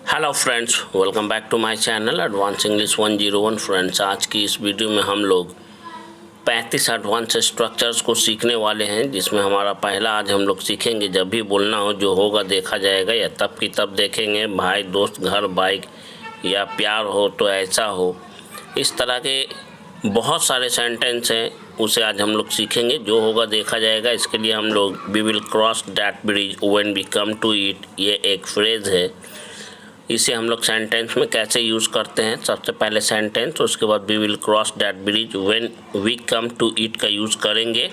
Hello friends, welcome back to my channel advance English 101। Friends, आज की इस video में हम लोग 35 एडवांस स्ट्रक्चर्स को सीखने वाले हैं, जिसमें हमारा पहला आज हम लोग सीखेंगे जब भी बोलना हो जो होगा देखा जाएगा, या तब की तब देखेंगे, भाई दोस्त घर बाइक या प्यार हो तो ऐसा हो। इस तरह के बहुत सारे सेंटेंस हैं, उसे आज हम लोग सीखेंगे, जो होगा देखा जाएगा। इसके लिए हम लोग we will cross that bridge when we come to it, ये एक फ्रेज़ है। इसे हम लोग सेंटेंस में कैसे यूज़ करते हैं, सबसे पहले सेंटेंस, उसके बाद we will cross that bridge when we come to it का यूज़ करेंगे।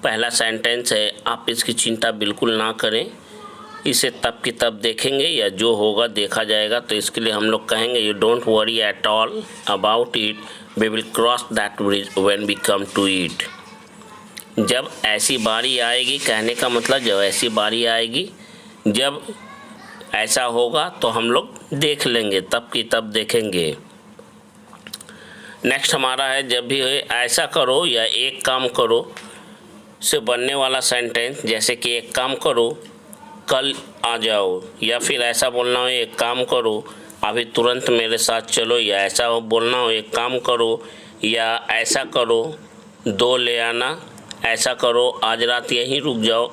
पहला सेंटेंस है, आप इसकी चिंता बिल्कुल ना करें, इसे तब की तब देखेंगे या जो होगा देखा जाएगा। तो इसके लिए हम लोग कहेंगे you don't worry at all about it, we will cross that bridge when we come to it. जब ऐसी बारी आएगी, कहने का मतलब जब ऐसी बारी आएगी, जब ऐसा होगा तो हम लोग देख लेंगे, तब की तब देखेंगे। नेक्स्ट हमारा है, जब भी ऐसा करो या एक काम करो से बनने वाला सेंटेंस, जैसे कि एक काम करो कल आ जाओ, या फिर ऐसा बोलना हो एक काम करो अभी तुरंत मेरे साथ चलो, या ऐसा बोलना हो एक काम करो या ऐसा करो दो ले आना, ऐसा करो आज रात यहीं रुक जाओ।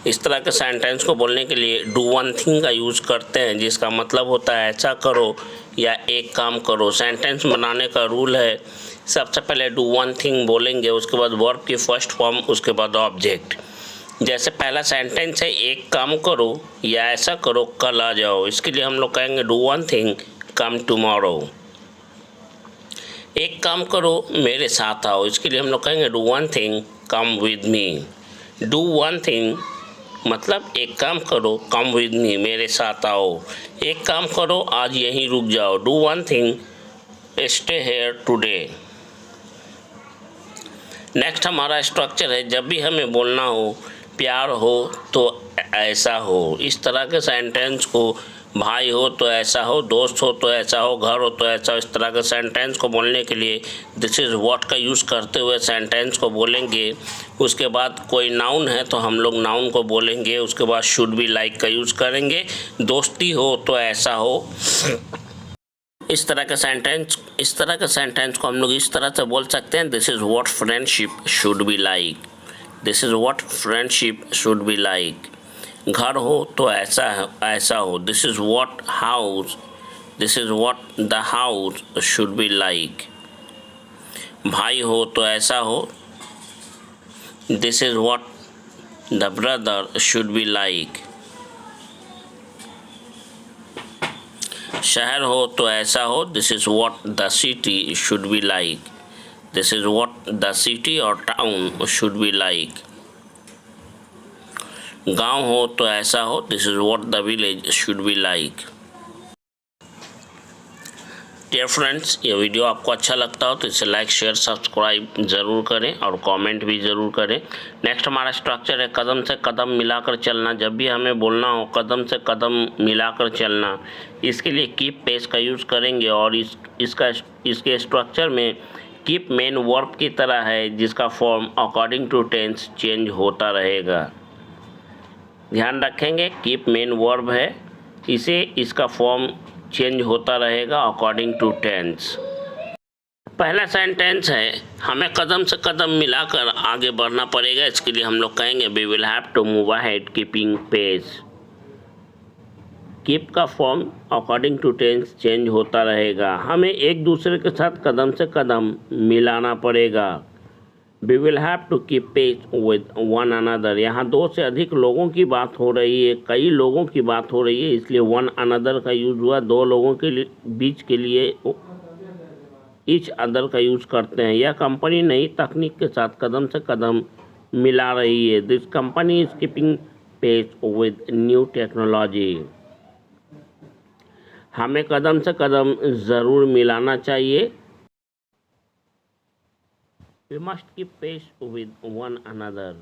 इस तरह के सेंटेंस को बोलने के लिए डू वन थिंग का यूज़ करते हैं, जिसका मतलब होता है ऐसा करो या एक काम करो। सेंटेंस बनाने का रूल है, सबसे पहले डू वन थिंग बोलेंगे, उसके बाद वर्ब की फर्स्ट फॉर्म, उसके बाद ऑब्जेक्ट। जैसे पहला सेंटेंस है एक काम करो या ऐसा करो कल आ जाओ, इसके लिए हम लोग कहेंगे do one thing come tomorrow. एक काम करो मेरे साथ आओ, इसके लिए हम लोग कहेंगे do one thing come with me. Do one thing मतलब एक काम करो, कम विद मी मेरे साथ आओ। एक काम करो आज यहीं रुक जाओ, do one thing stay here today. Next हमारा स्ट्रक्चर है, जब भी हमें बोलना हो प्यार हो तो ऐसा हो। इस तरह के सेंटेंस को, भाई हो तो ऐसा हो, दोस्त हो तो ऐसा हो, घर हो तो ऐसा हो, इस तरह के सेंटेंस को बोलने के लिए दिस इज़ व्हाट का यूज़ करते हुए सेंटेंस को बोलेंगे। उसके बाद कोई नाउन है तो हम लोग नाउन को बोलेंगे, उसके बाद शुड बी लाइक का यूज़ करेंगे। दोस्ती हो तो ऐसा हो। इस तरह के सेंटेंस को हम लोग इस तरह से बोल सकते हैं, this is what friendship should be like, this is what friendship should be like. घर हो तो ऐसा हो, this is what the house should be like. भाई हो तो ऐसा हो, this is what the brother should be like. शहर हो तो ऐसा हो, this is what the city should be like, this is what the city और टाउन शुड बी लाइक। गांव हो तो ऐसा हो, this is what the village should be like. Dear friends, ये वीडियो आपको अच्छा लगता हो तो इसे लाइक शेयर सब्सक्राइब ज़रूर करें और कमेंट भी ज़रूर करें। नेक्स्ट हमारा स्ट्रक्चर है कदम से कदम मिलाकर चलना। जब भी हमें बोलना हो कदम से कदम मिलाकर चलना, इसके लिए कीप पेस का यूज़ करेंगे, और इसके स्ट्रक्चर में कीप मेन वर्ब की तरह है, जिसका form according to tense change होता रहेगा। ध्यान रखेंगे, कीप मेन वर्ब है, इसका फॉर्म चेंज होता रहेगा अकॉर्डिंग टू टेंस। पहला सेंटेंस है, हमें कदम से कदम मिलाकर आगे बढ़ना पड़ेगा, इसके लिए हम लोग कहेंगे we will have to move ahead keeping pace. Keep का form according to tense change होता रहेगा, हमें एक दूसरे के साथ कदम से कदम मिलाना पड़ेगा। We will have to keep pace with one another। यहाँ दो से अधिक लोगों की बात हो रही है, कई लोगों की बात हो रही है, इसलिए one another का यूज़ हुआ। दो लोगों के लिए बीच के लिए each other का यूज़ करते हैं। यह कंपनी नई तकनीक के साथ कदम से कदम मिला रही है। This company is keeping pace with new technology। हमें कदम से कदम ज़रूर मिलाना चाहिए। We must keep pace with one another।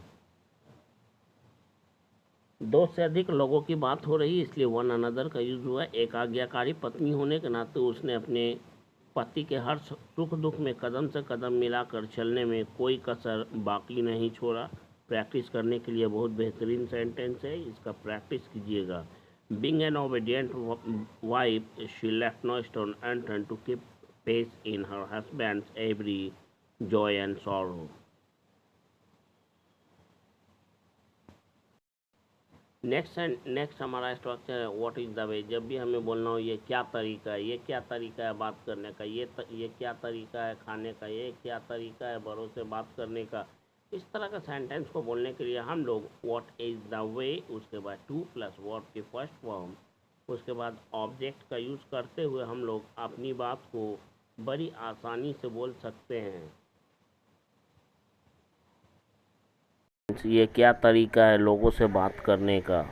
दो से अधिक लोगों की बात हो रही है, इसलिए वन अनदर का यूज़ हुआ। एक आज्ञाकारी पत्नी होने के नाते उसने अपने पति के हर सुख दुख में कदम से कदम मिलाकर चलने में कोई कसर बाकी नहीं छोड़ा। प्रैक्टिस करने के लिए बहुत बेहतरीन सेंटेंस है, इसका प्रैक्टिस कीजिएगा। Being an obedient wife, she left no stone unturned to keep pace in her husband's every joy and sorrow. Next हमारा स्ट्रक्चर है व्हाट इज़ द वे। जब भी हमें बोलना हो ये क्या तरीका है, ये क्या तरीका है बात करने का, ये क्या तरीका है खाने का, ये क्या तरीका है बड़ों से बात करने का, इस तरह का सेंटेंस को बोलने के लिए हम लोग व्हाट इज़ द वे, उसके बाद टू प्लस वर्ब की फर्स्ट फॉर्म, उसके बाद ऑब्जेक्ट का यूज़ करते हुए हम लोग अपनी बात को बड़ी आसानी से बोल सकते हैं। ये क्या तरीका है लोगों से बात करने का।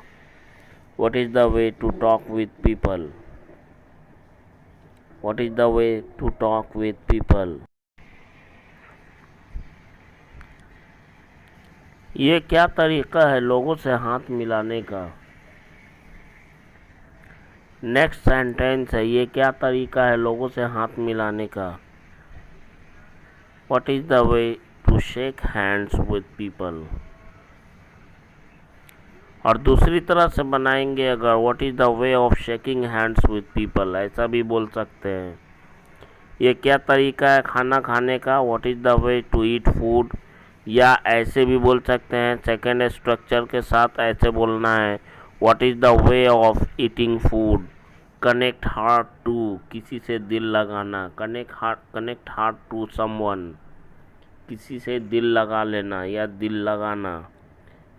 What is the way to talk with people? What is the way to talk with people? ये क्या तरीका है लोगों से हाथ मिलाने का। नेक्स्ट सेंटेंस है ये क्या तरीका है लोगों से हाथ मिलाने का। What is the way to shake hands with people? और दूसरी तरह से बनाएंगे अगर what is the way of shaking hands with people, ऐसा भी बोल सकते हैं। ये क्या तरीका है खाना खाने का, what is the way to eat food, या ऐसे भी बोल सकते हैं सेकेंड स्ट्रक्चर के साथ ऐसे बोलना है what is the way of eating food. Connect heart to, किसी से दिल लगाना, कनेक्ट हार्ट टू समवन, किसी से दिल लगा लेना या दिल लगाना।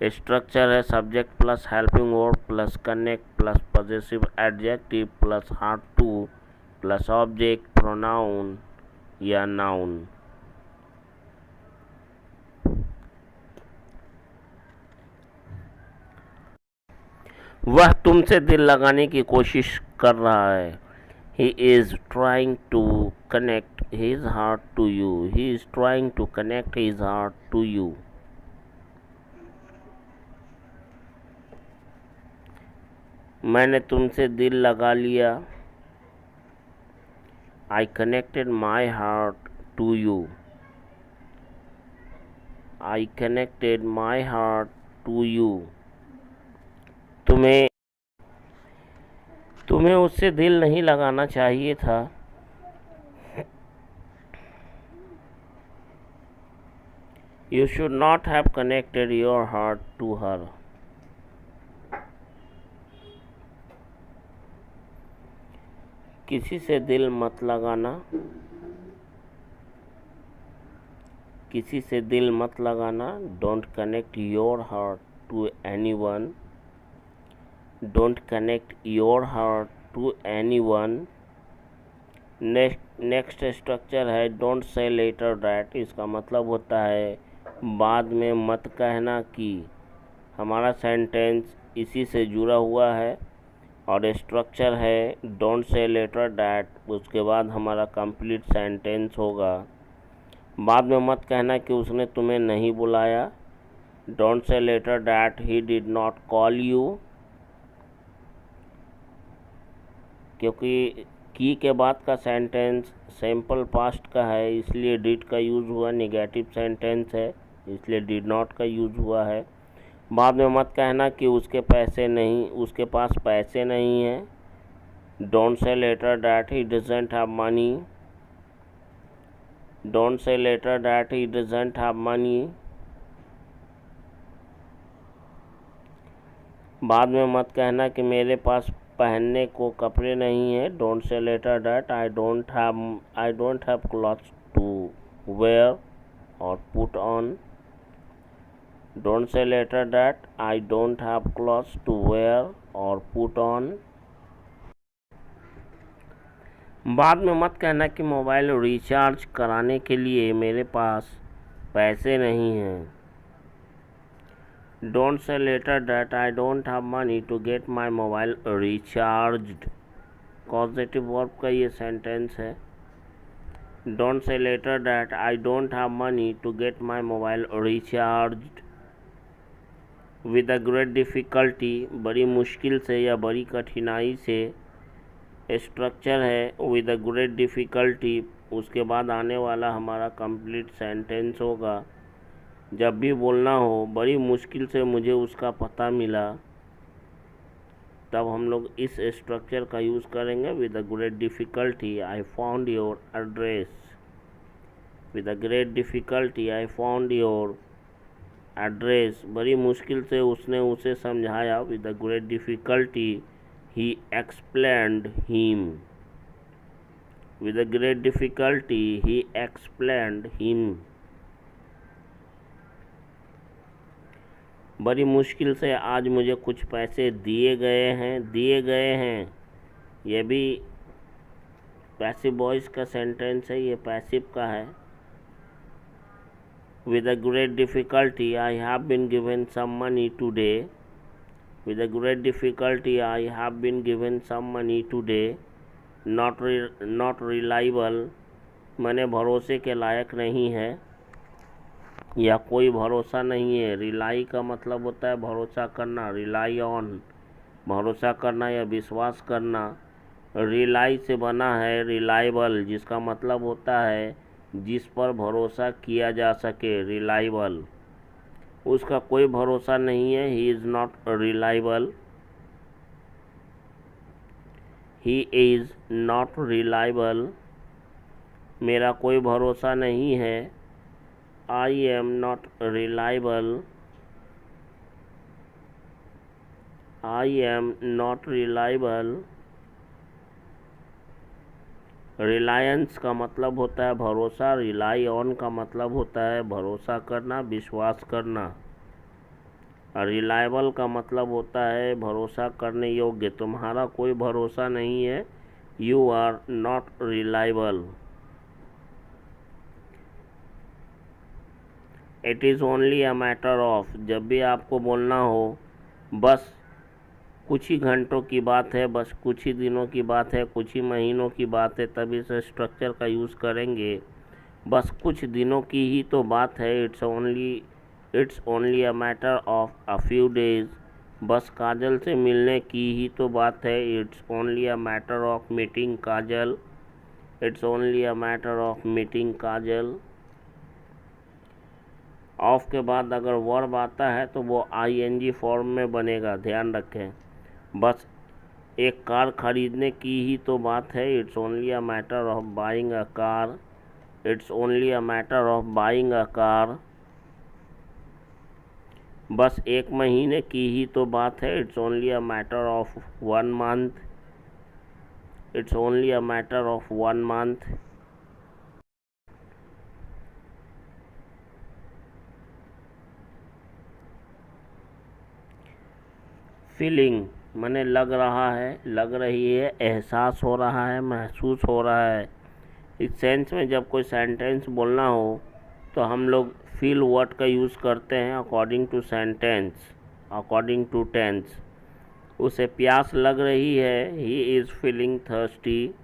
स्ट्रक्चर है subject plus helping verb plus connect plus possessive adjective plus heart two plus object pronoun या नाउन। वह तुमसे दिल लगाने की कोशिश कर रहा है। He is trying to connect his heart to you. He is trying to connect his heart to you. मैंने तुमसे दिल लगा लिया। I connected my heart to you. I connected my heart to you. तुम्हें उससे दिल नहीं लगाना चाहिए था। You should not have connected your heart to her. किसी से दिल मत लगाना, किसी से दिल मत लगाना। Don't connect your heart to anyone, don't connect your heart to anyone. Next structure है डोंट से लेटर दैट। इसका मतलब होता है बाद में मत कहना कि। हमारा सेंटेंस इसी से जुड़ा हुआ है और स्ट्रक्चर है डोंट से लेटर डैट, उसके बाद हमारा कंप्लीट सेंटेंस होगा। बाद में मत कहना कि उसने तुम्हें नहीं बुलाया। Don't say later that he did not call you, क्योंकि की के बाद का सेंटेंस सिंपल पास्ट का है इसलिए डिड का यूज़ हुआ, नेगेटिव सेंटेंस है इसलिए डिड नॉट का यूज़ हुआ है। बाद में मत कहना कि उसके पास पैसे नहीं हैं। Don't say later that he doesn't have money, don't say later that he doesn't have money. बाद में मत कहना कि मेरे पास पहनने को कपड़े नहीं हैं। Don't say later that I don't have clothes to wear और put on. Don't say later that I don't have clothes to wear or put on. बाद में मत कहना कि मोबाइल रिचार्ज कराने के लिए मेरे पास पैसे नहीं हैं। Don't say later that I don't have money to get my mobile recharged. Causative verb का ये सेंटेंस है। Don't say later that I don't have money to get my mobile recharged. With a great difficulty, बड़ी मुश्किल से या बड़ी कठिनाई से। स्ट्रक्चर है विद अ ग्रेट डिफ़िकल्टी, उसके बाद आने वाला हमारा कंप्लीट सेंटेंस होगा। जब भी बोलना हो बड़ी मुश्किल से मुझे उसका पता मिला, तब हम लोग इस स्ट्रक्चर का यूज़ करेंगे। With a great difficulty I found your address. With a great difficulty I found your address. बड़ी मुश्किल से उसने उसे समझाया। With a great difficulty he explained him. With a great difficulty he explained him. बड़ी मुश्किल से आज मुझे कुछ पैसे दिए गए हैं। ये भी पैसिव वॉइस का सेंटेंस है, ये पैसिव का है। With a great difficulty I have been given some money today. With a great difficulty I have been given some money today. Not reliable माने भरोसे के लायक नहीं है या कोई भरोसा नहीं है। रिलाई का मतलब होता है भरोसा करना, रिलाई ऑन, भरोसा करना या विश्वास करना। रिलाई से बना है रिलायबल, जिसका मतलब होता है जिस पर भरोसा किया जा सके, रिलायबल। उसका कोई भरोसा नहीं है, he is not reliable. He is not reliable, मेरा कोई भरोसा नहीं है। I am not reliable. I am not reliable. Reliance का मतलब होता है भरोसा, रिलाई ऑन का मतलब होता है भरोसा करना, विश्वास करना। रिलायबल का मतलब होता है भरोसा करने योग्य। तुम्हारा कोई भरोसा नहीं है, you are not reliable. It is only a matter of, जब भी आपको बोलना हो बस कुछ ही घंटों की बात है, बस कुछ ही दिनों की बात है, कुछ ही महीनों की बात है, तभी इस स्ट्रक्चर का यूज़ करेंगे। बस कुछ दिनों की ही तो बात है। It's only a matter of a few days, बस काजल से मिलने की ही तो बात है। It's only a matter of meeting Kajal. It's only a matter of meeting Kajal. Of के बाद अगर वर्ब आता है तो वो आईएनजी फॉर्म में बनेगा, ध्यान रखें। बस एक कार खरीदने की ही तो बात है। It's only a matter of buying a car. It's only a matter of buying a car. बस एक महीने की ही तो बात है। It's only a matter of 1 month. It's only a matter of 1 month. Feeling माने लग रहा है, लग रही है, एहसास हो रहा है, महसूस हो रहा है। इस सेंस में जब कोई सेंटेंस बोलना हो तो हम लोग फील वर्ड का यूज़ करते हैं according to sentence, according to tense. उसे प्यास लग रही है, ही इज़ फीलिंग थर्स्टी।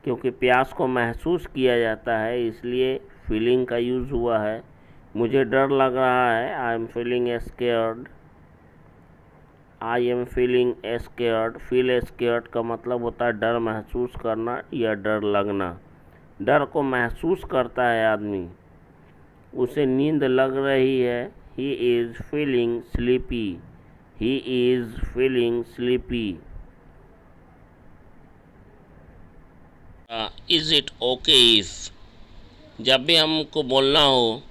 क्योंकि प्यास को महसूस किया जाता है इसलिए फीलिंग का यूज़ हुआ है। मुझे डर लग रहा है, I am feeling scared. I am feeling scared. Feel scared का मतलब होता है डर महसूस करना या डर लगना। डर को महसूस करता है आदमी। उसे नींद लग रही है, he is feeling sleepy. He is feeling sleepy. Is it okay if, जब भी हमको बोलना हो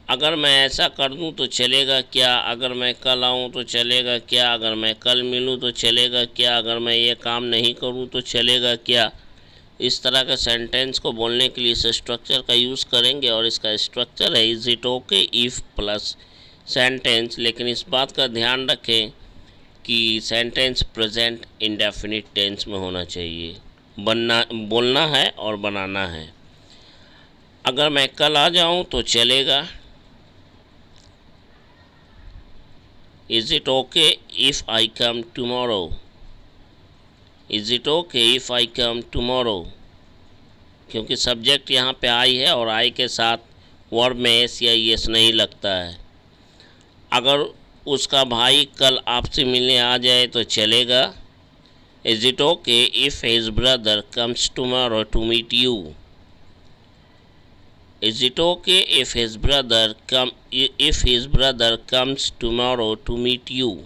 अगर मैं ऐसा कर दूं तो चलेगा क्या, अगर मैं कल आऊं तो चलेगा क्या, अगर मैं कल मिलूं तो चलेगा क्या, अगर मैं ये काम नहीं करूं तो चलेगा क्या। इस तरह का सेंटेंस को बोलने के लिए इस स्ट्रक्चर का यूज़ करेंगे और इसका स्ट्रक्चर है is it okay if plus sentence. लेकिन इस बात का ध्यान रखें कि सेंटेंस प्रेजेंट इंडेफिनिट टेंस में होना चाहिए। बोलना है और बनाना है। अगर मैं कल आ जाऊं तो चलेगा, is it okay if I come tomorrow. Is it okay if I come tomorrow, क्योंकि सब्जेक्ट यहाँ पे आई है और आई के साथ वर्ब में एस या एस नहीं लगता है। अगर उसका भाई कल आपसे मिलने आ जाए तो चलेगा, is it okay if his brother comes tomorrow to meet you. Is it okay if his brother comes tomorrow to meet you.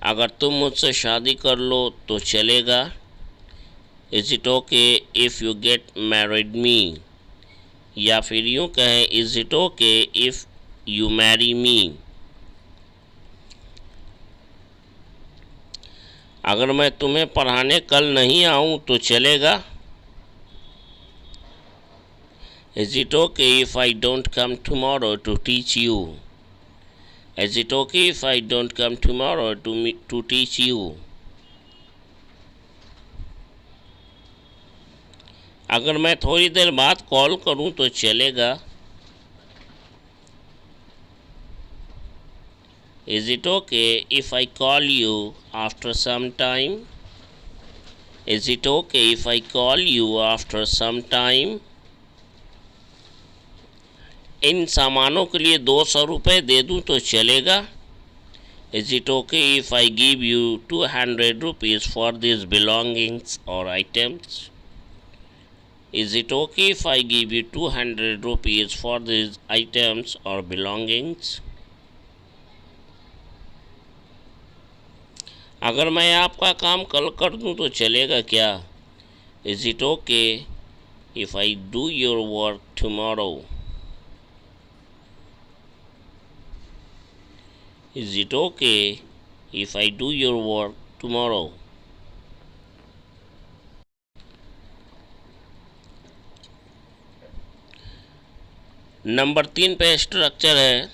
अगर तुम मुझसे शादी कर लो तो चलेगा। Is it okay if you get married me, या फिर यूँ कहें is it okay if you marry me. अगर मैं तुम्हें पढ़ाने कल नहीं आऊँ तो चलेगा। Is it okay if I don't come tomorrow to teach you. Is it okay if I don't come tomorrow to teach you? अगर मैं थोड़ी देर बाद कॉल करूं तो चलेगा। Is it okay if I call you after some time? Is it okay if I call you after some time? इन सामानों के लिए 200 रुपये दे दूँ तो चलेगा। Is it okay if I give you 200 rupees for these belongings or items? Is it okay if I give you 200 rupees for these items or belongings? अगर मैं आपका काम कल कर दूँ तो चलेगा क्या? Is it okay if I do your work tomorrow? Is it okay if I do your work tomorrow? Number 3 पे स्ट्रक्चर है।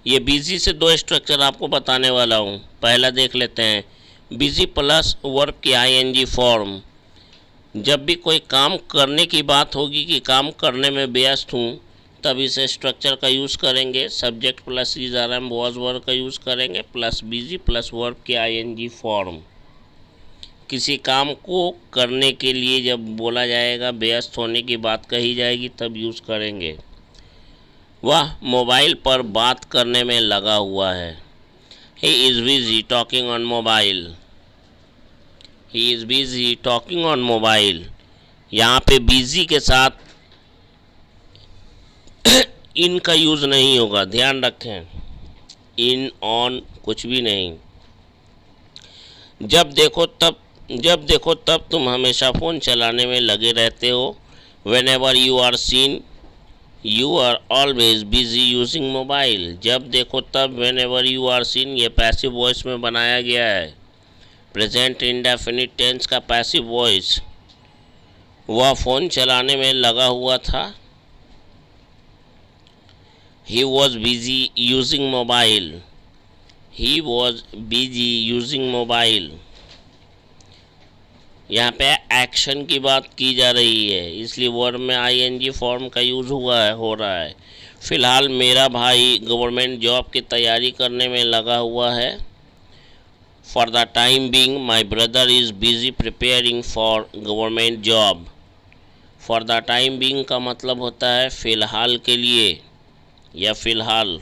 ये बिजी से 2 स्ट्रक्चर आपको बताने वाला हूँ। पहला देख लेते हैं, बिजी प्लस वर्ब की आईएनजी फॉर्म। जब भी कोई काम करने की बात होगी कि काम करने में व्यस्त हूँ, तब इस स्ट्रक्चर का यूज़ करेंगे। Subject plus is are am was verb का यूज़ करेंगे, प्लस बिजी प्लस वर्ब की आईएनजी फॉर्म। किसी काम को करने के लिए जब बोला जाएगा, व्यस्त होने की बात कही जाएगी, तब यूज़ करेंगे। वह मोबाइल पर बात करने में लगा हुआ है। He is busy talking on mobile. He is busy talking on mobile. यहाँ पे बिजी के साथ इन का यूज़ नहीं होगा, ध्यान रखें। इन ऑन कुछ भी नहीं। जब देखो तब तुम हमेशा फ़ोन चलाने में लगे रहते हो। Whenever you are seen you are always busy using mobile. जब देखो तब, whenever you are seen, ये पैसिव वॉइस में बनाया गया है। प्रेजेंट इंडेफिनिट टेंस का पैसिव वॉइस। वह फ़ोन चलाने में लगा हुआ था। He was busy using mobile. He was busy using mobile. यहाँ पे एक्शन की बात की जा रही है, इसलिए वर्ब में आईएनजी फॉर्म का यूज़ हो रहा है। फ़िलहाल मेरा भाई गवर्नमेंट जॉब की तैयारी करने में लगा हुआ है। For the time being my brother is busy preparing for government job. For the time being का मतलब होता है फ़िलहाल के लिए या फ़िलहाल।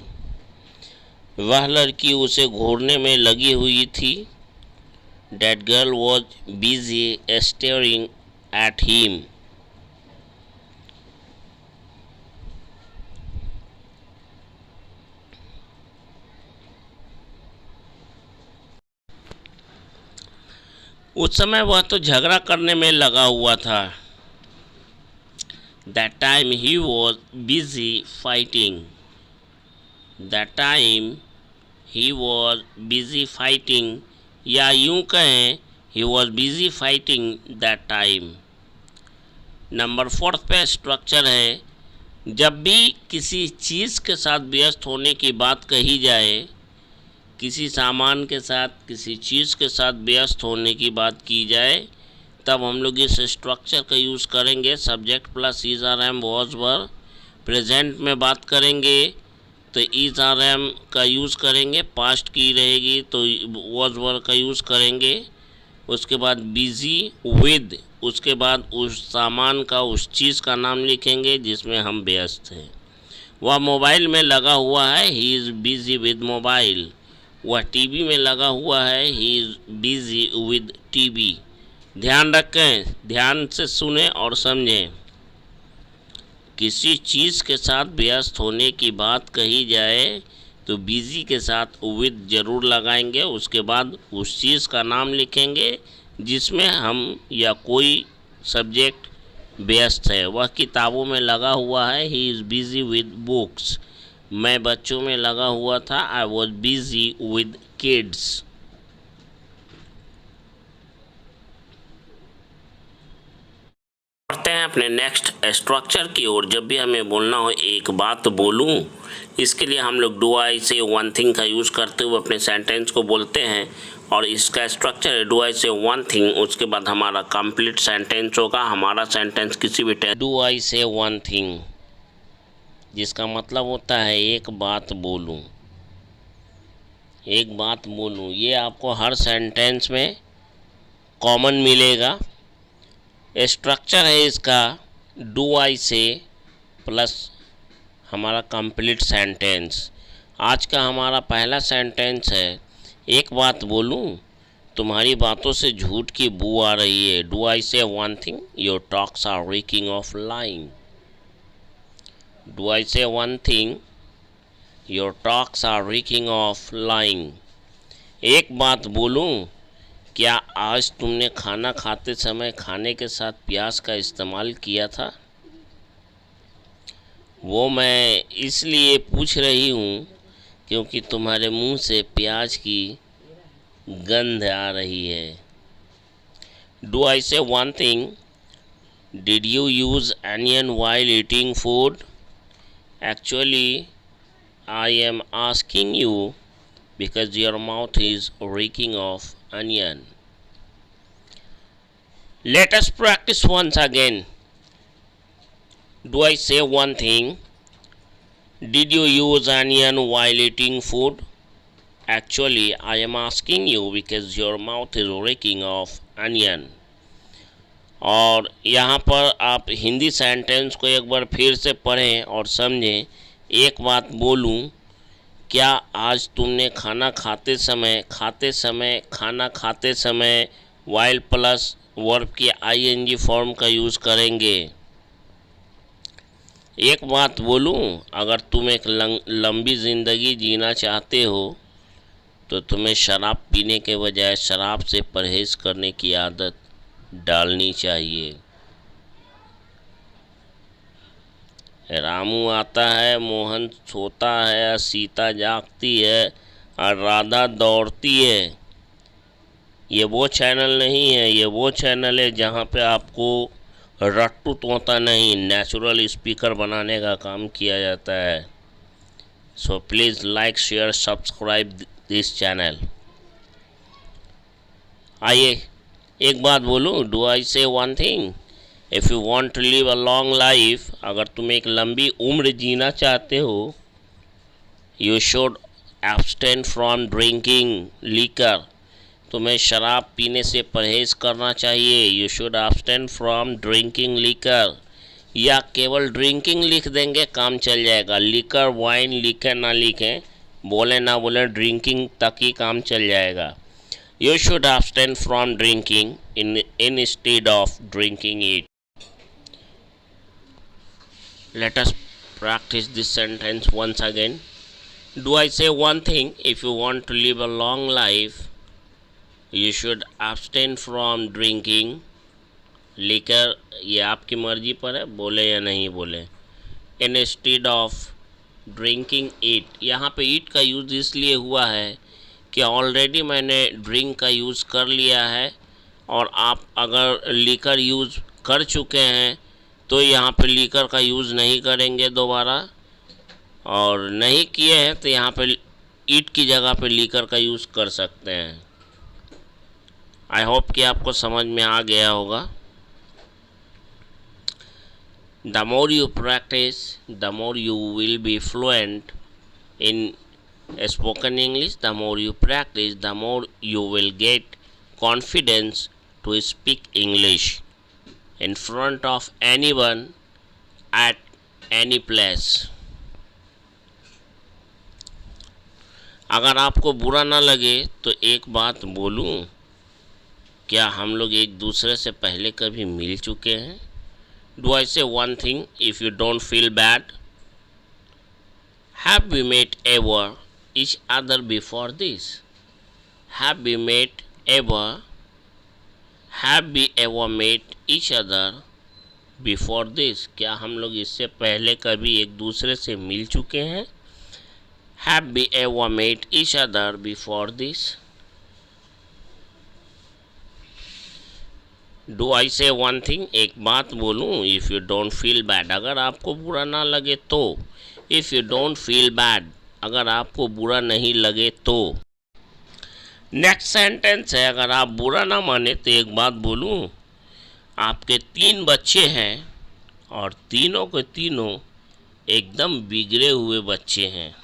वह लड़की उसे घूरने में लगी हुई थी। That girl was busy staring at him. उस समय वह तो झगड़ा करने में लगा हुआ था। That time he was busy fighting. That time he was busy fighting, या यूँ कहें he was busy fighting that time. Number 4 पे स्ट्रक्चर है, जब भी किसी चीज़ के साथ व्यस्त होने की बात कही जाए, किसी सामान के साथ, किसी चीज़ के साथ व्यस्त होने की बात की जाए, तब हम लोग इस स्ट्रक्चर का यूज़ करेंगे। Subject plus is are am was verb. Present में बात करेंगे तो इज आर एम का यूज़ करेंगे, पास्ट की रहेगी तो वॉज वर्ब का यूज़ करेंगे। उसके बाद बिजी विद, उसके बाद उस सामान का, उस चीज़ का नाम लिखेंगे जिसमें हम व्यस्त हैं। वह मोबाइल में लगा हुआ है, he is busy with mobile. वह टीवी में लगा हुआ है, he is busy with TV. ध्यान रखें, ध्यान से सुने और समझें। किसी चीज़ के साथ व्यस्त होने की बात कही जाए तो बिजी के साथ विद ज़रूर लगाएंगे। उसके बाद उस चीज़ का नाम लिखेंगे जिसमें हम या कोई सब्जेक्ट व्यस्त है। वह किताबों में लगा हुआ है, he is busy with books. मैं बच्चों में लगा हुआ था, I was busy with kids. बढ़ते हैं अपने नेक्स्ट स्ट्रक्चर की ओर। जब भी हमें बोलना हो एक बात बोलूं, इसके लिए हम लोग do I say one thing का यूज़ करते हुए अपने सेंटेंस को बोलते हैं। और इसका स्ट्रक्चर है do I say one thing, उसके बाद हमारा कंप्लीट सेंटेंस होगा। हमारा सेंटेंस किसी भी do I say one thing, जिसका मतलब होता है एक बात बोलूं। एक बात बोलूं, ये आपको हर सेंटेंस में कॉमन मिलेगा। स्ट्रक्चर है इसका डू आई से प्लस हमारा कंप्लीट सेंटेंस। आज का हमारा पहला सेंटेंस है, एक बात बोलूं, तुम्हारी बातों से झूठ की बू आ रही है। Do I say one thing, your talks are reeking of lying. Do I say one thing, your talks are reeking of lying. एक बात बोलूं, क्या आज तुमने खाना खाते समय खाने के साथ प्याज का इस्तेमाल किया था? वो मैं इसलिए पूछ रही हूँ क्योंकि तुम्हारे मुंह से प्याज की गंध आ रही है। Do I say one thing, did you use onion while eating food? Actually I am asking you because your mouth is reeking of onion. Let us practice once again. Do I say one thing? Did you use onion while eating food? Actually, I am asking you because your mouth is reeking of onion. और यहाँ पर आप Hindi sentence को एक बार फिर से पढ़ें और समझें। एक बात बोलूं, क्या आज तुमने खाना खाते समय वाइल प्लस वर्ब की आईएनजी फॉर्म का यूज़ करेंगे। एक बात बोलूं, अगर तुम एक लंबी ज़िंदगी जीना चाहते हो तो तुम्हें शराब पीने के बजाय शराब से परहेज़ करने की आदत डालनी चाहिए। रामू आता है, मोहन सोता है, सीता जागती है और राधा दौड़ती है। ये वो चैनल नहीं है, ये वो चैनल है जहाँ पे आपको रट्टू तोता नहीं, नेचुरल स्पीकर बनाने का काम किया जाता है। So please like, share, subscribe this channel. आइए एक बात बोलूँ, do I say one thing, if you want to live a long life, अगर तुम एक लंबी उम्र जीना चाहते हो, you should abstain from drinking liquor, तुम्हें शराब पीने से परहेज़ करना चाहिए। You should abstain from drinking liquor, या केवल ड्रिंकिंग लिख देंगे काम चल जाएगा। लीकर, वाइन लिखें ना लिखें, बोले ना बोले, ड्रिंकिंग तक ही काम चल जाएगा। You should abstain from drinking instead of drinking it. Let us practice this sentence once again. Do I say one thing? If you want to live a long life, you should abstain from drinking liquor. ये आपकी मर्जी पर है, बोले या नहीं बोले। Instead of drinking it, यहाँ पे it का यूज़ इसलिए हुआ है कि ऑलरेडी मैंने ड्रिंक का यूज़ कर लिया है, और आप अगर लीकर यूज़ कर चुके हैं तो यहाँ पे लीकर का यूज़ नहीं करेंगे दोबारा, और नहीं किए हैं तो यहाँ पे ईट की जगह पे लीकर का यूज़ कर सकते हैं। आई होप कि आपको समझ में आ गया होगा। The more you practice, the more you will be fluent in spoken English. The more you practice, the more you will get confidence to speak English in front of anyone at any place. अगर आपको बुरा ना लगे तो एक बात बोलूं, क्या हम लोग एक दूसरे से पहले कभी मिल चुके हैं? Do I say one thing if you don't feel bad? Have we met ever each other before this? Have we met ever? Have we ever met each other before this? क्या हम लोग इससे पहले कभी एक दूसरे से मिल चुके हैं? Have we ever met each other before this? Do I say one thing? एक बात बोलूं? If you don't feel bad, अगर आपको बुरा ना लगे तो. If you don't feel bad, अगर आपको बुरा नहीं लगे तो. नेक्स्ट सेंटेंस है, अगर आप बुरा ना माने तो एक बात बोलूं. आपके 3 बच्चे हैं और तीनों के तीनों एकदम बिगड़े हुए बच्चे हैं.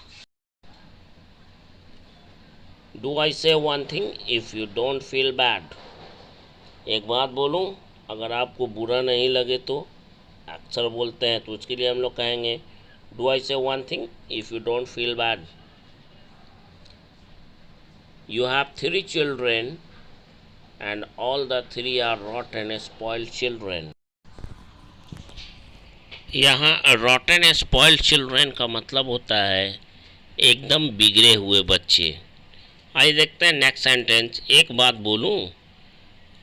Do I say one thing? If you don't feel bad, एक बात बोलूं, अगर आपको बुरा नहीं लगे तो. अक्सर बोलते हैं तो उसके लिए हम लोग कहेंगे Do I say one thing? If you don't feel bad. You have 3 children and all the 3 are rotten spoiled children. यहाँ rotten spoiled children का मतलब होता है एकदम बिगड़े हुए बच्चे. आइए देखते हैं नेक्स्ट सेंटेंस. एक बात बोलूं,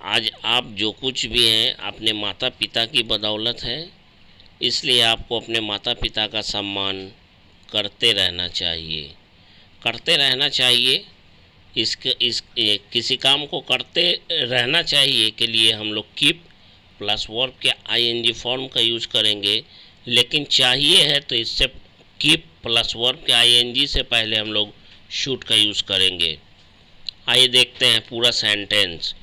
आज आप जो कुछ भी हैं अपने माता पिता की बदौलत है, इसलिए आपको अपने माता पिता का सम्मान करते रहना चाहिए. करते रहना चाहिए. किसी काम को करते रहना चाहिए के लिए हम लोग कीप प्लस वर्ब के ing फॉर्म का यूज करेंगे, लेकिन चाहिए है तो इससे कीप प्लस वर्ब के ing से पहले हम लोग शूट का यूज करेंगे. आइए देखते हैं पूरा sentence.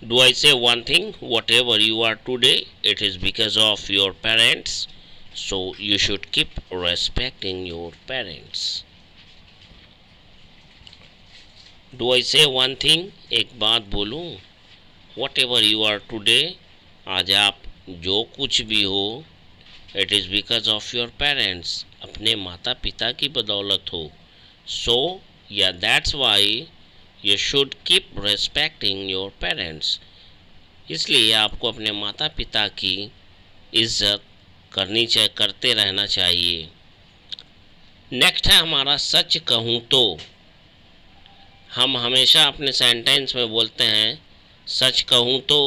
Do I say one thing? Whatever you are today, it is because of your parents. So you should keep respecting your parents. Do I say one thing? एक बात बोलूं. Whatever you are today, आज आप जो कुछ भी हो, it is because of your parents. अपने माता पिता की बदौलत हो. So yeah, that's why you should keep respecting your parents. इसलिए आपको अपने माता पिता की इज्जत करते रहना चाहिए. नेक्स्ट है हमारा सच कहूँ तो. हम हमेशा अपने सेंटेंस में बोलते हैं सच कहूँ तो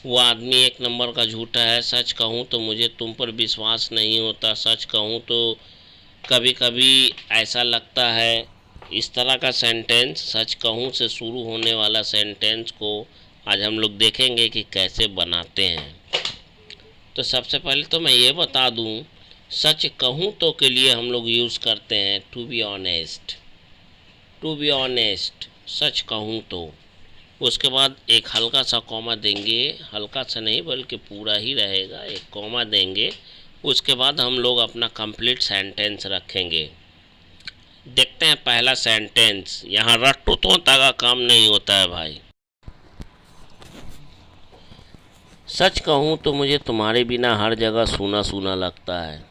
वो आदमी 1 नंबर का झूठा है. सच कहूँ तो मुझे तुम पर विश्वास नहीं होता. सच कहूँ तो कभी कभी ऐसा लगता है. इस तरह का सेंटेंस, सच कहूँ से शुरू होने वाला सेंटेंस को आज हम लोग देखेंगे कि कैसे बनाते हैं. तो सबसे पहले तो मैं ये बता दूं, सच कहूँ तो के लिए हम लोग यूज़ करते हैं to be honest. To be honest, सच कहूँ तो. उसके बाद एक हल्का सा कॉमा देंगे. हल्का सा नहीं बल्कि पूरा ही रहेगा. एक कॉमा देंगे. उसके बाद हम लोग अपना कंप्लीट सेंटेंस रखेंगे. देखते हैं पहला सेंटेंस. यहाँ रट्टू तोता का काम नहीं होता है भाई. सच कहूँ तो मुझे तुम्हारे बिना हर जगह सूना सूना लगता है.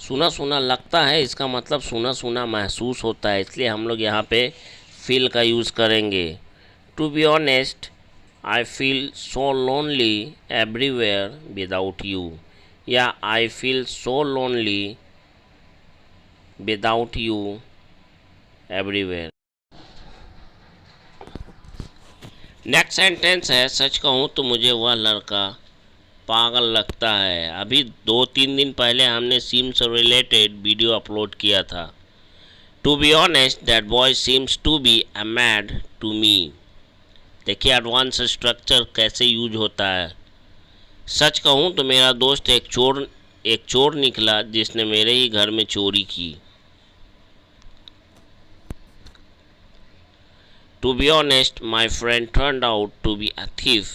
सूना सूना लगता है इसका मतलब सूना सूना महसूस होता है, इसलिए हम लोग यहाँ पे फील का यूज़ करेंगे. To be honest, I feel so lonely everywhere without you. या I feel so lonely without you everywhere. Next sentence है सच कहूँ तो मुझे वह लड़का पागल लगता है. अभी 2-3 दिन पहले हमने सिम से रिलेटेड वीडियो अपलोड किया था. To be honest, that boy seems to be a mad to me. देखिए एडवांस स्ट्रक्चर कैसे यूज होता है. सच कहूँ तो मेरा दोस्त एक चोर निकला जिसने मेरे ही घर में चोरी की. To be honest, my friend turned out to be a thief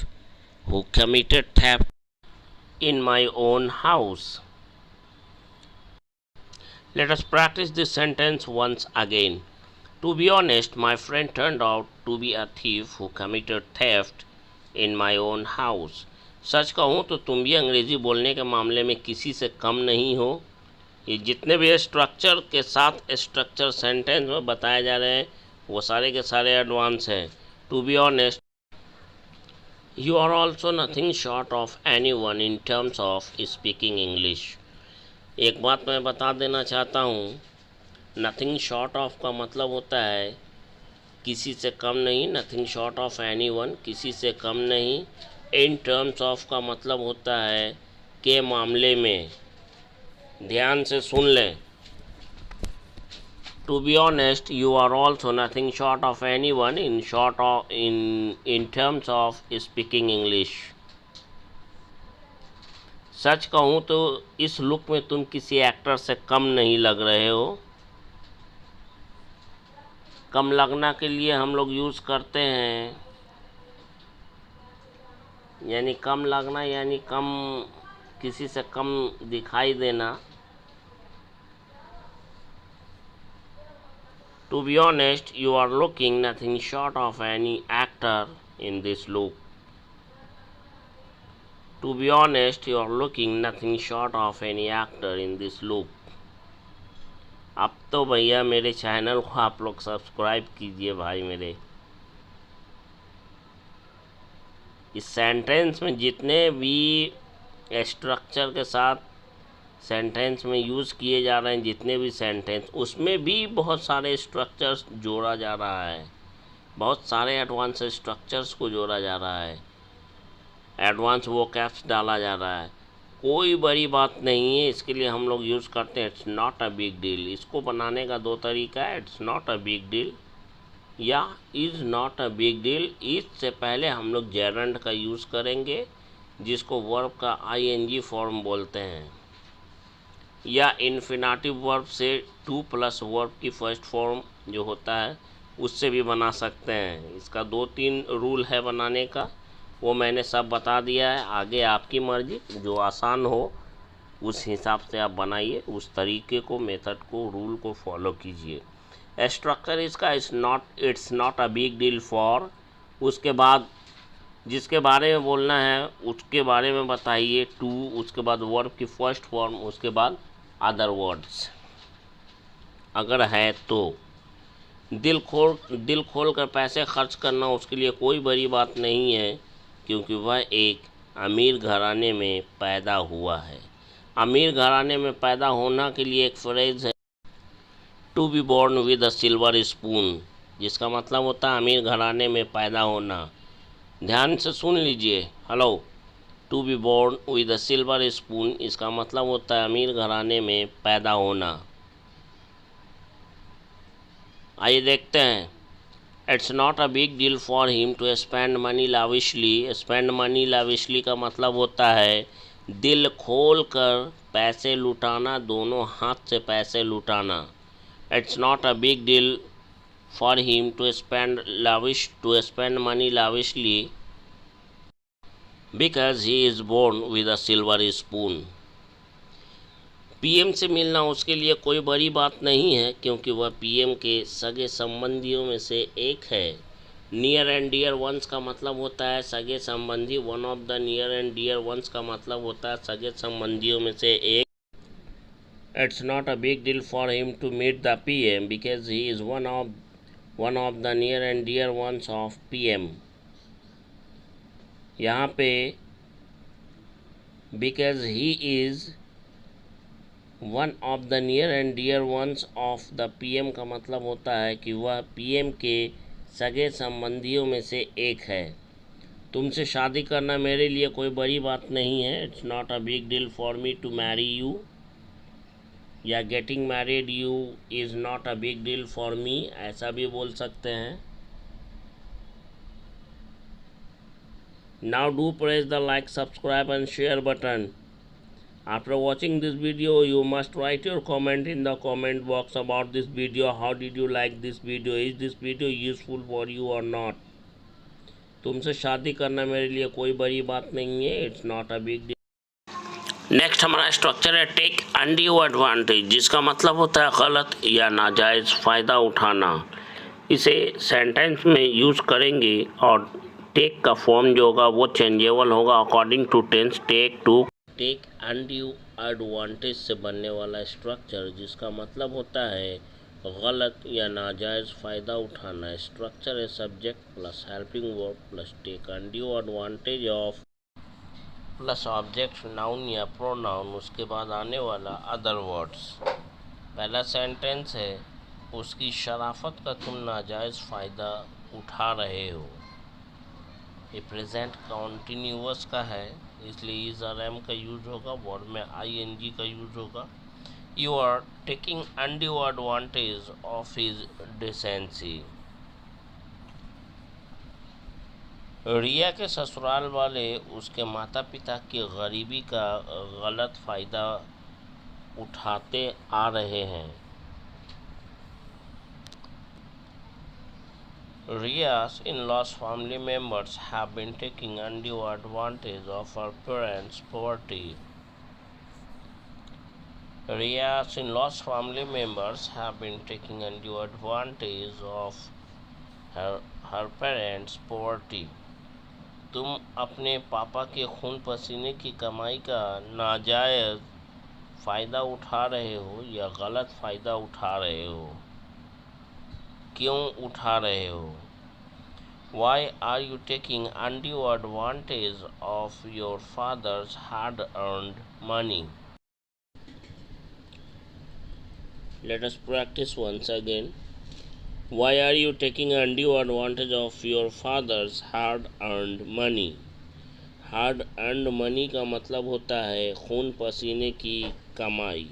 who committed theft in my own house. Let us practice this sentence once again. To be honest, my friend turned out to be a thief who committed theft in my own house. सच कहूँ तो तुम भी अंग्रेज़ी बोलने के मामले में किसी से कम नहीं हो. ये जितने भी स्ट्रक्चर के साथ स्ट्रक्चर सेंटेंस में बताए जा रहे हैं वो सारे के सारे एडवांस हैं. To be honest, you are also nothing short of anyone in terms of speaking English. एक बात मैं बता देना चाहता हूँ, नथिंग शॉर्ट ऑफ का मतलब होता है किसी से कम नहीं, नथिंग शॉर्ट ऑफ एनीवन, किसी से कम नहीं। इन टर्म्स ऑफ का मतलब होता है के मामले में। ध्यान से सुन लें। To be honest, you are also nothing short of anyone in terms of speaking English. सच कहूँ तो इस लुक में तुम किसी एक्टर से कम नहीं लग रहे हो। कम लगना के लिए हम लोग यूज़ करते हैं, यानी कम लगना यानी कम, किसी से कम दिखाई देना। To be honest, you are looking nothing short of any actor in this look. To be honest, you are looking nothing short of any actor in this look. अब तो भैया मेरे चैनल को आप लोग सब्सक्राइब कीजिए भाई मेरे। इस सेंटेंस में जितने भी स्ट्रक्चर के साथ सेंटेंस में यूज़ किए जा रहे हैं, जितने भी सेंटेंस, उसमें भी बहुत सारे स्ट्रक्चर्स जोड़ा जा रहा है, बहुत सारे एडवांस स्ट्रक्चर्स को जोड़ा जा रहा है, एडवांस वोकैब्स डाला जा रहा है। कोई बड़ी बात नहीं है, इसके लिए हम लोग यूज़ करते हैं it's not a big deal. इसको बनाने का दो तरीका है, it's not a big deal या is not a big deal. Is से पहले हम लोग जेरंड का यूज़ करेंगे, जिसको वर्ब का आईएनजी फॉर्म बोलते हैं, या इन्फिनेटिव वर्ब से टू प्लस वर्ब की फर्स्ट फॉर्म जो होता है उससे भी बना सकते हैं। इसका 2-3 रूल है बनाने का, वो मैंने सब बता दिया है। आगे आपकी मर्जी, जो आसान हो उस हिसाब से आप बनाइए, उस तरीके को, मेथड को, रूल को फॉलो कीजिए। स्ट्रक्चर इसका it's not a big deal for, उसके बाद जिसके बारे में बोलना है उसके बारे में बताइए, टू, उसके बाद वर्ब की फर्स्ट फॉर्म, उसके बाद अदर वर्ड्स अगर है तो। दिल खोल कर पैसे खर्च करना उसके लिए कोई बड़ी बात नहीं है, क्योंकि वह एक अमीर घराने में पैदा हुआ है। अमीर घराने में पैदा होना के लिए एक फ्रेज है, to be born with a silver spoon, जिसका मतलब होता है अमीर घराने में पैदा होना। ध्यान से सुन लीजिए। Hello, to be born with a silver spoon, इसका मतलब होता है अमीर घराने में पैदा होना। आइए देखते हैं। It's not a big deal for him to spend money lavishly. Spend money lavishly का मतलब होता है दिल खोल कर पैसे लुटाना, दोनों हाथ से पैसे लुटाना। It's not a big deal for him to spend money lavishly because he is born with a silver spoon. PM से मिलना उसके लिए कोई बड़ी बात नहीं है, क्योंकि वह पीएम के सगे संबंधियों में से एक है। नियर एंड डियर वंस का मतलब होता है सगे संबंधी, one of the near and dear ones का मतलब होता है सगे संबंधियों में से एक। It's not a big deal for him to meet the PM because he is one of the near and dear ones of PM. यहाँ पे because he is one of the near and dear ones of the PM का मतलब होता है कि वह PM के सगे संबंधियों में से एक है। तुमसे शादी करना मेरे लिए कोई बड़ी बात नहीं है। It's not a big deal for me to marry you, या getting married you is not a big deal for me, ऐसा भी बोल सकते हैं। Now do press the like, subscribe and share button. After watching this video, you must write your comment in the comment box about this video. How did you like this video? Is this video useful for you or not? तुमसे शादी करना मेरे लिए कोई बड़ी बात नहीं है। It's not a big deal. Next हमारा स्ट्रक्चर है टेक अनड्यू एडवांटेज, जिसका मतलब होता है गलत या नाजायज़ फ़ायदा उठाना। इसे सेंटेंस में यूज़ करेंगे और टेक का फॉर्म जो होगा वो चेंजेबल होगा according to tense. Take undue advantage से बनने वाला स्ट्रक्चर, जिसका मतलब होता है गलत या नाजायज़ फ़ायदा उठाना। स्ट्रक्चर है subject plus helping verb plus take undue advantage of plus object noun या प्रोनाउन, उसके बाद आने वाला अदर वर्ड्स। पहला सेंटेंस है उसकी शराफत का तुम नाजायज़ फ़ायदा उठा रहे हो। ये प्रेजेंट कॉन्टिन्यूअस का है, इसलिए इज और एम का यूज होगा, वर्ड में आईएनजी का यूज होगा। You are taking undue advantage of his decency. Riya के ससुराल वाले उसके माता पिता की गरीबी का गलत फ़ायदा उठाते आ रहे हैं। Ria's in-laws family members have been taking undue advantage of her parents' poverty. Ria's in-laws family members have been taking undue advantage of her parents' poverty. तुम अपने पापा के खून पसीने की कमाई का नाजायज़ फ़ायदा उठा रहे हो या गलत फ़ायदा उठा रहे हो। क्यों उठा रहे हो? Why are you taking undue advantage of your father's hard-earned money? Let us practice once again. Why are you taking undue advantage of your father's hard-earned money? Hard-earned money का मतलब होता है खून पसीने की कमाई।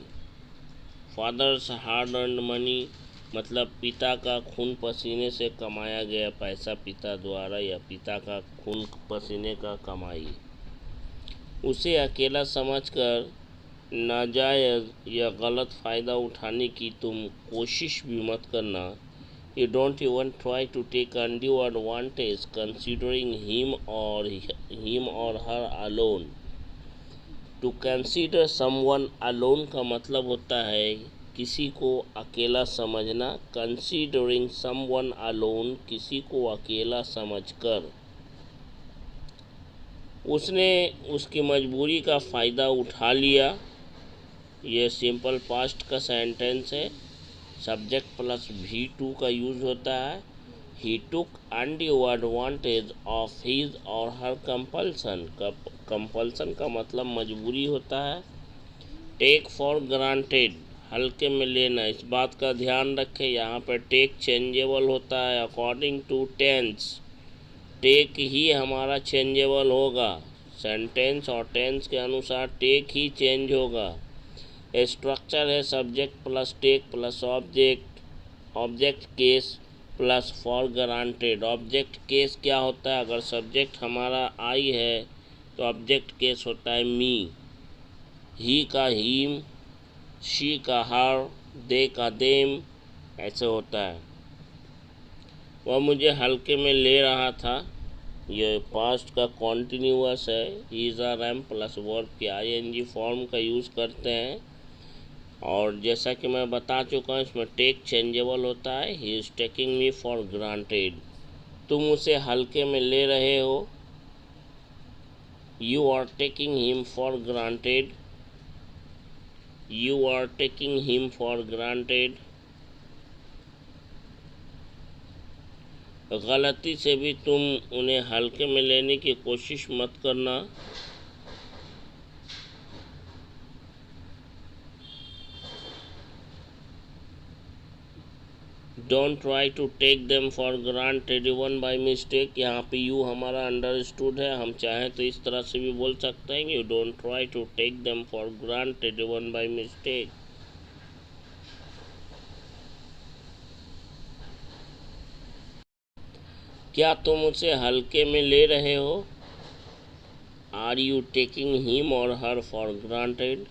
Father's hard-earned money मतलब पिता का खून पसीने से कमाया गया पैसा, पिता द्वारा या पिता का खून पसीने का कमाई। उसे अकेला समझकर नाजायज़ या गलत फ़ायदा उठाने की तुम कोशिश भी मत करना। You don't even try to take undue advantage considering him or her alone. To consider someone alone का मतलब होता है किसी को अकेला समझना। Considering someone alone किसी को अकेला समझकर। उसने उसकी मजबूरी का फ़ायदा उठा लिया। ये सिंपल पास्ट का सेंटेंस है। सब्जेक्ट प्लस V2 का यूज़ होता है। He took undue advantage of his or her compulsion। Compulsion का मतलब मजबूरी होता है। टेक फॉर ग्रांटेड हल्के में लेना, इस बात का ध्यान रखें, यहाँ पर टेक चेंजेबल होता है अकॉर्डिंग टू टेंस। टेक ही हमारा चेंजेबल होगा, सेंटेंस और टेंस के अनुसार टेक ही चेंज होगा। स्ट्रक्चर है subject plus take plus object, object case plus for granted. Object case क्या होता है? अगर सब्जेक्ट हमारा आई है तो ऑब्जेक्ट केस होता है मी। ही का हीम, शी का हर, दे का देम, ऐसे होता है। वह मुझे हल्के में ले रहा था, ये पास्ट का कॉन्टिन्यूअस है। Is are am plus verb के आईएनजी फॉर्म का यूज़ करते हैं। और जैसा कि मैं बता चुका हूँ इसमें टेक चेंजेबल होता है। He is taking me for granted, तुम उसे हल्के में ले रहे हो। You are taking him for granted, you are taking him for granted. गलती से भी तुम उन्हें हल्के में लेने की कोशिश मत करना। Don't try to take them for granted even by mistake. यहाँ पे यू हमारा अंडरस्टूड है, हम चाहें तो इस तरह से भी बोल सकते हैं you don't try to take them for granted even by mistake. क्या तुम उसे हल्के में ले रहे हो? आर यू टेकिंग हिम और her for granted?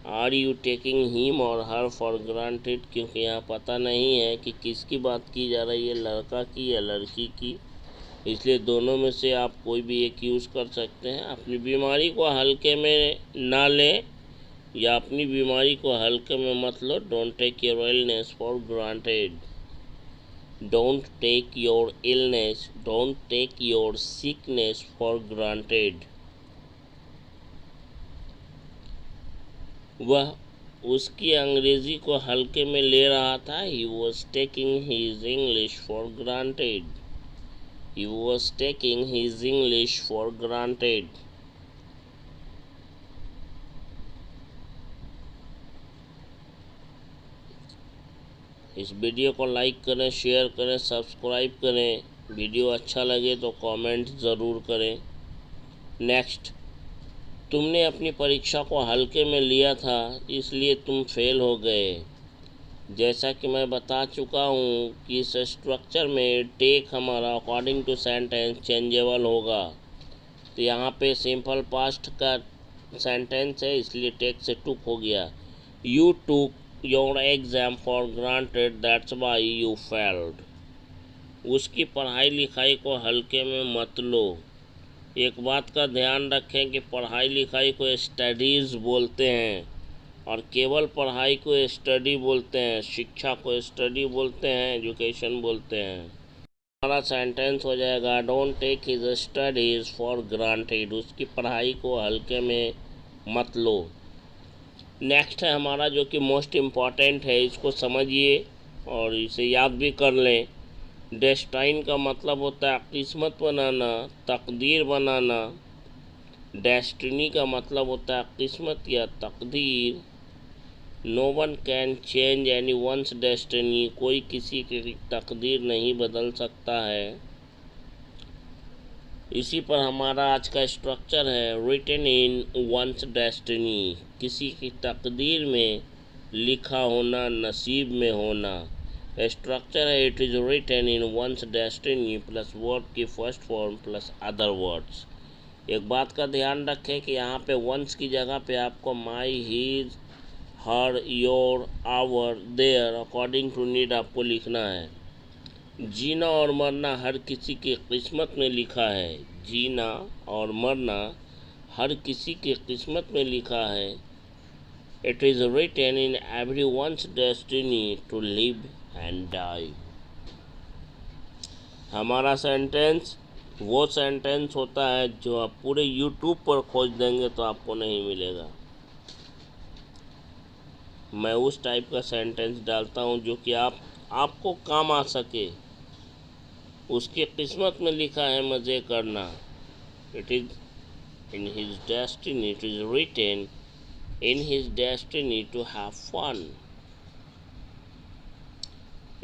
Are you taking him और हर फॉर ग्रांटेड, क्योंकि यहाँ पता नहीं है कि किसकी बात की जा रही है, लड़का की या लड़की की, इसलिए दोनों में से आप कोई भी एक यूज़ कर सकते हैं। अपनी बीमारी को हल्के में ना लें या अपनी बीमारी को हल्के में मत लो। Don't take your illness for granted, don't take your illness, don't take your sickness for granted. वह उसकी अंग्रेज़ी को हल्के में ले रहा था। He was taking his English for granted, he was taking his English for granted. इस वीडियो को लाइक करें, शेयर करें, सब्सक्राइब करें। वीडियो अच्छा लगे तो कमेंट ज़रूर करें। नेक्स्ट, तुमने अपनी परीक्षा को हल्के में लिया था इसलिए तुम फेल हो गए। जैसा कि मैं बता चुका हूँ कि इस स्ट्रक्चर में टेक हमारा अकॉर्डिंग टू सेंटेंस चेंजेबल होगा। तो यहाँ पे सिंपल पास्ट का सेंटेंस है इसलिए टेक से टुक हो गया। You took your exam for granted that's why you failed. उसकी पढ़ाई लिखाई को हल्के में मत लो। एक बात का ध्यान रखें कि पढ़ाई लिखाई को स्टडीज़ बोलते हैं और केवल पढ़ाई को स्टडी बोलते हैं, शिक्षा को स्टडी बोलते हैं, एजुकेशन बोलते हैं। हमारा सेंटेंस हो जाएगा don't take his studies for granted. उसकी पढ़ाई को हल्के में मत लो। नेक्स्ट है हमारा जो कि मोस्ट इम्पॉर्टेंट है, इसको समझिए और इसे याद भी कर लें। डेस्टाइन का मतलब होता है किस्मत बनाना, तकदीर बनाना। डेस्टिनी का मतलब होता है किस्मत या तकदीर। No one can change anyone's destiny. कोई किसी की तकदीर नहीं बदल सकता है। इसी पर हमारा आज का स्ट्रक्चर है रिटन इन वंस डेस्टिनी। किसी की तकदीर में लिखा होना, नसीब में होना। स्ट्रक्चर है it is written in one's destiny plus verb की first form plus other words. एक बात का ध्यान रखें कि यहाँ पे वंस की जगह पे आपको my, his, her, your, our, their according to need आपको लिखना है। जीना और मरना हर किसी की किस्मत में लिखा है। जीना और मरना हर किसी की किस्मत में लिखा है। It is written in everyone's destiny to live and die. हमारा सेंटेंस वो सेंटेंस होता है जो आप पूरे यूट्यूब पर खोज देंगे तो आपको नहीं मिलेगा। मैं उस टाइप का सेंटेंस डालता हूँ जो कि आपको काम आ सके। उसकी किस्मत में लिखा है मज़े करना। It is in his destiny, it is written in his destiny to have fun.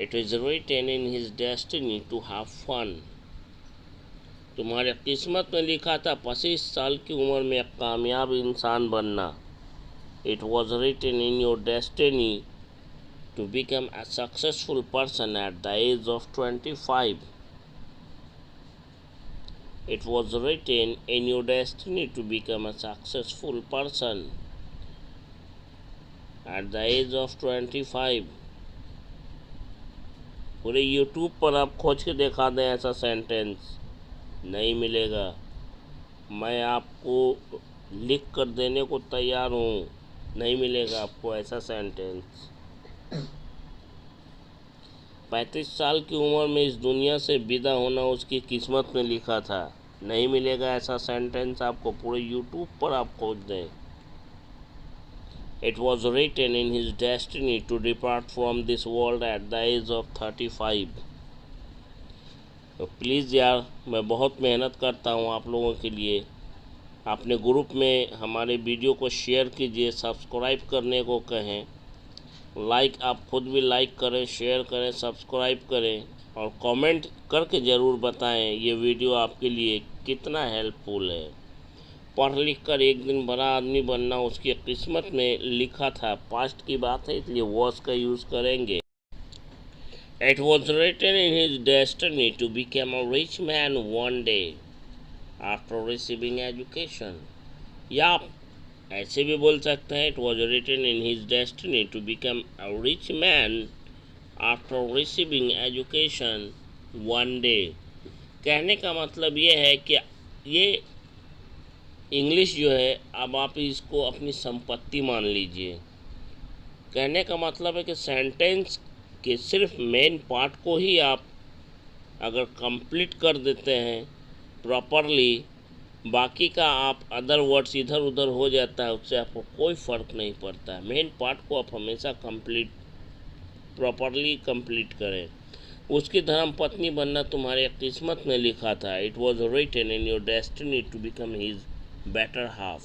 It is written in his destiny to have fun. तुम्हारे किस्मत में लिखा था 25 साल की उम्र में एक कामयाब इंसान बनना। It was written in your destiny to become a successful person at the age of 25. It was written in your destiny to become a successful person at the age of 25. पूरे यूट्यूब पर आप खोज के दिखा दें ऐसा sentence, नहीं मिलेगा। मैं आपको लिख कर देने को तैयार हूँ, नहीं मिलेगा आपको ऐसा सेंटेंस। 35 साल की उम्र में इस दुनिया से विदा होना उसकी किस्मत में लिखा था, नहीं मिलेगा ऐसा सेंटेंस आपको। पूरे यूट्यूब पर आप खोज दें। It was written in his destiny to depart from this world at the age of 35। तो प्लीज़ यार, मैं बहुत मेहनत करता हूँ आप लोगों के लिए। अपने ग्रुप में हमारे वीडियो को शेयर कीजिए, सब्सक्राइब करने को कहें। लाइक आप खुद भी लाइक करें, शेयर करें, सब्सक्राइब करें और कमेंट करके ज़रूर बताएं ये वीडियो आपके लिए कितना हेल्पफुल है। पढ़ लिख कर एक दिन बड़ा आदमी बनना उसकी किस्मत में लिखा था। पास्ट की बात है इसलिए वॉज का यूज़ करेंगे। It was written in his destiny to become a rich man one day after receiving education. या आप ऐसे भी बोल सकते हैं, It was written in his destiny to become a rich man after receiving education one day. कहने का मतलब ये है कि ये इंग्लिश जो है अब आप इसको अपनी संपत्ति मान लीजिए। कहने का मतलब है कि सेंटेंस के सिर्फ मेन पार्ट को ही आप अगर कंप्लीट कर देते हैं प्रॉपरली, बाकी का आप अदर वर्ड्स इधर उधर हो जाता है, उससे आपको कोई फ़र्क नहीं पड़ता है। मेन पार्ट को आप हमेशा प्रॉपरली कंप्लीट करें। उसकी धर्म पत्नी बनना तुम्हारे किस्मत में लिखा था। It was written in your destiny to become his better half.